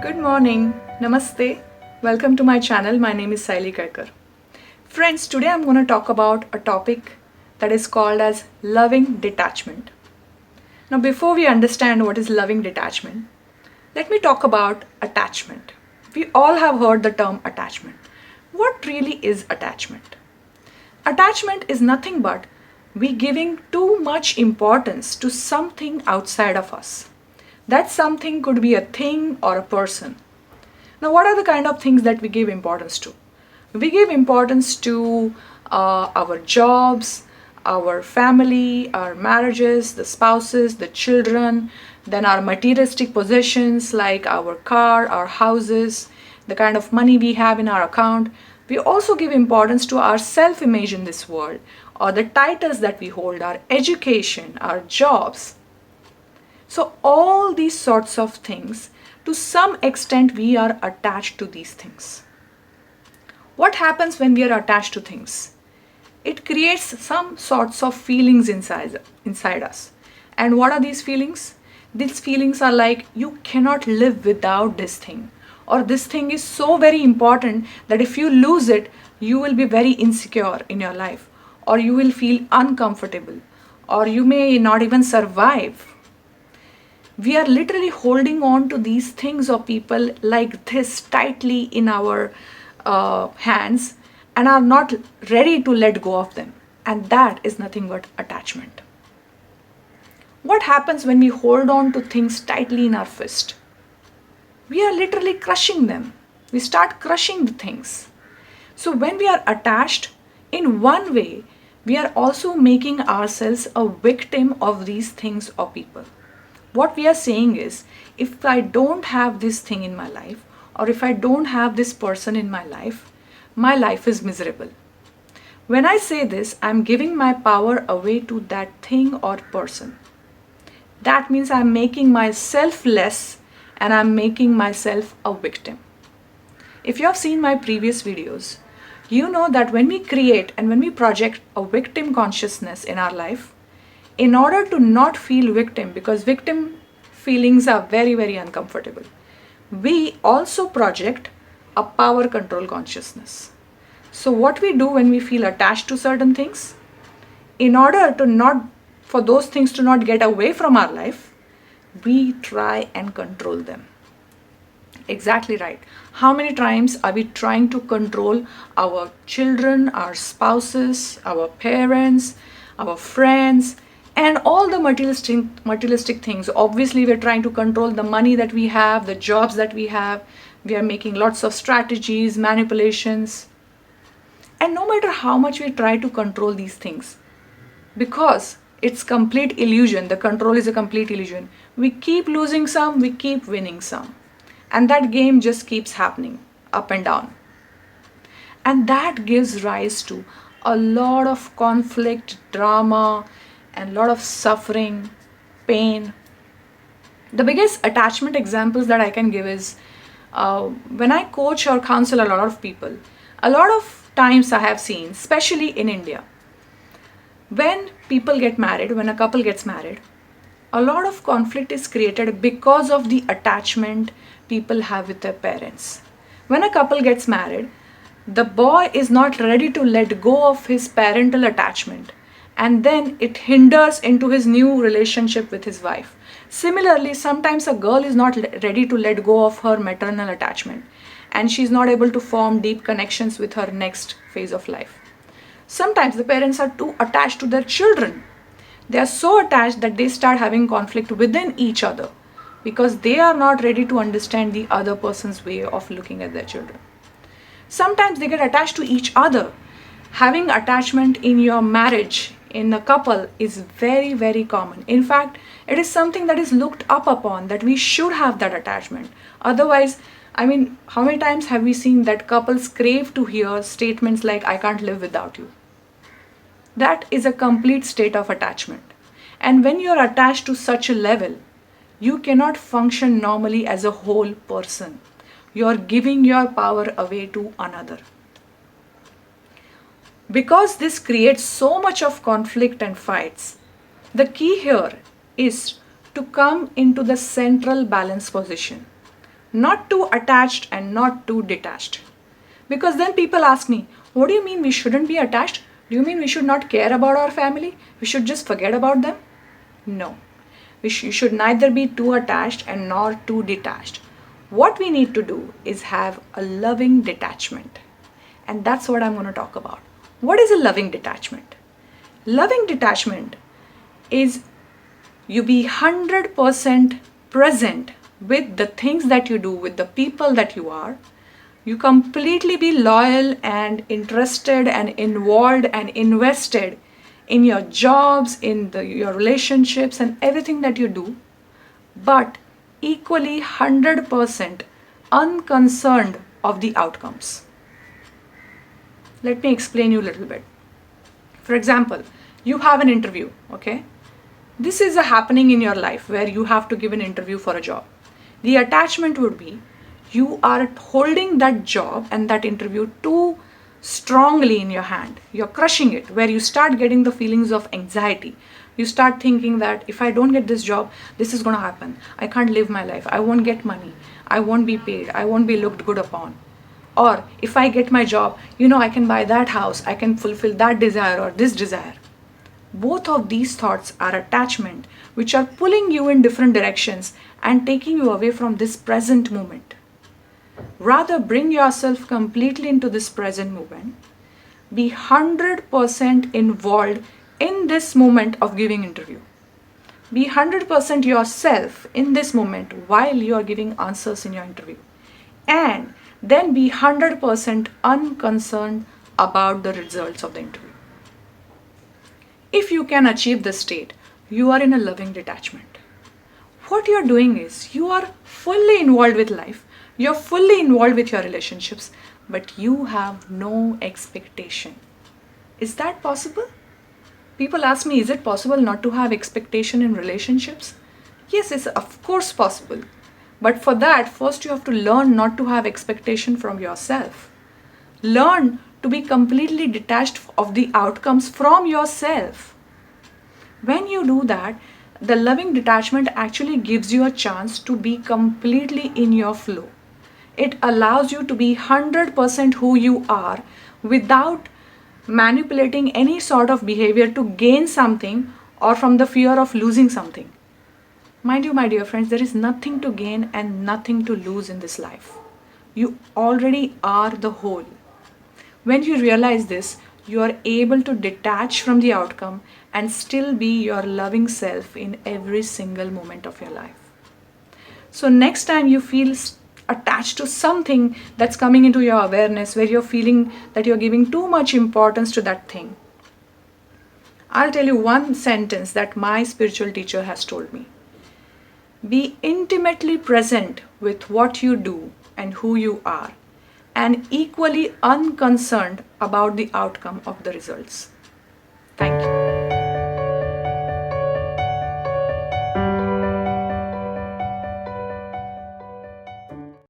Good morning, Namaste. Welcome to my channel. My name is Saili Kaikar. Friends, today I'm going to talk about a topic that is called as loving detachment. Now, before we understand what is loving detachment, let me talk about attachment. We all have heard the term attachment. What really is attachment? Attachment is nothing but we giving too much importance to something outside of us. That something could be a thing or a person. Now, what are the kind of things that we give importance to? We give importance to our jobs, our family, our marriages, the spouses, the children, then our materialistic possessions like our car, our houses, the kind of money we have in our account. We also give importance to our self-image in this world, or the titles that we hold, our education, our jobs. So all these sorts of things, to some extent we are attached to these things. What happens when we are attached to things? It creates some sorts of feelings inside us. And what are these feelings? These feelings are like you cannot live without this thing. Or this thing is so very important that if you lose it, you will be very insecure in your life. Or you will feel uncomfortable. Or you may not even survive. We are literally holding on to these things or people like this tightly in our hands and are not ready to let go of them. And that is nothing but attachment. What happens when we hold on to things tightly in our fist? We are literally crushing them. We start crushing the things. So when we are attached, in one way, we are also making ourselves a victim of these things or people. What we are saying is, if I don't have this thing in my life, or if I don't have this person in my life is miserable. When I say this, I'm giving my power away to that thing or person. That means I'm making myself less and I'm making myself a victim. If you have seen my previous videos, you know that when we create and when we project a victim consciousness in our life, in order to not feel victim, because victim feelings are very, very uncomfortable, we also project a power control consciousness. So what we do when we feel attached to certain things, in order to not, for those things to not get away from our life, we try and control them. Exactly right. How many times are we trying to control our children, our spouses, our parents, our friends, and all the materialistic things? Obviously, we're trying to control the money that we have, the jobs that we have. We are making lots of strategies, manipulations. And no matter how much we try to control these things, because it's complete illusion, the control is a complete illusion. We keep losing some, we keep winning some. And that game just keeps happening up and down. And that gives rise to a lot of conflict, drama, and a lot of suffering, pain. The biggest attachment examples that I can give is when I coach or counsel a lot of people, a lot of times I have seen, especially in India, when people get married, when a couple gets married, a lot of conflict is created because of the attachment people have with their parents. When a couple gets married, the boy is not ready to let go of his parental attachment, and then it hinders into his new relationship with his wife. Similarly, sometimes a girl is not ready to let go of her maternal attachment, and she's not able to form deep connections with her next phase of life. Sometimes the parents are too attached to their children. They are so attached that they start having conflict within each other because they are not ready to understand the other person's way of looking at their children. Sometimes they get attached to each other. Having attachment in your marriage, in a couple, is very, very common. In fact, it is something that is looked up upon, that we should have that attachment. Otherwise, how many times have we seen that couples crave to hear statements like, I can't live without you? That is a complete state of attachment. And when you are attached to such a level, you cannot function normally as a whole person. You are giving your power away to another. Because this creates so much of conflict and fights, the key here is to come into the central balance position. not too attached and not too detached. Because then people ask me, what do you mean we shouldn't be attached? Do you mean we should not care about our family? We should just forget about them? No. You should neither be too attached and nor too detached. What we need to do is have a loving detachment. And that's what I'm going to talk about. What is a loving detachment? Loving detachment is you be 100% present with the things that you do, with the people that you are. You completely be loyal and interested and involved and invested in your jobs, in your relationships and everything that you do, but equally 100% unconcerned of the outcomes. Let me explain you a little bit. For example, you have an interview, okay? This is a happening in your life where you have to give an interview for a job. The attachment would be you are holding that job and that interview too strongly in your hand. You're crushing it, where you start getting the feelings of anxiety. You start thinking that if I don't get this job, this is going to happen. I can't live my life. I won't get money. I won't be paid. I won't be looked good upon. Or if I get my job, I can buy that house. I can fulfill that desire or this desire. Both of these thoughts are attachment, which are pulling you in different directions and taking you away from this present moment. Rather, bring yourself completely into this present moment. Be 100% involved in this moment of giving interview. Be 100% yourself in this moment while you are giving answers in your interview. And then be 100% unconcerned about the results of the interview. If you can achieve this state, you are in a loving detachment. What you're doing is you are fully involved with life, you're fully involved with your relationships, but you have no expectation. Is that possible? People ask me, is it possible not to have expectation in relationships? Yes, it's of course possible. But for that, first you have to learn not to have expectation from yourself. Learn to be completely detached of the outcomes from yourself. When you do that, the loving detachment actually gives you a chance to be completely in your flow. It allows you to be 100% who you are without manipulating any sort of behavior to gain something or from the fear of losing something. Mind you, my dear friends, there is nothing to gain and nothing to lose in this life. You already are the whole. When you realize this, you are able to detach from the outcome and still be your loving self in every single moment of your life. So next time you feel attached to something that's coming into your awareness where you're feeling that you're giving too much importance to that thing, I'll tell you one sentence that my spiritual teacher has told me. Be intimately present with what you do and who you are, and equally unconcerned about the outcome of the results. Thank you.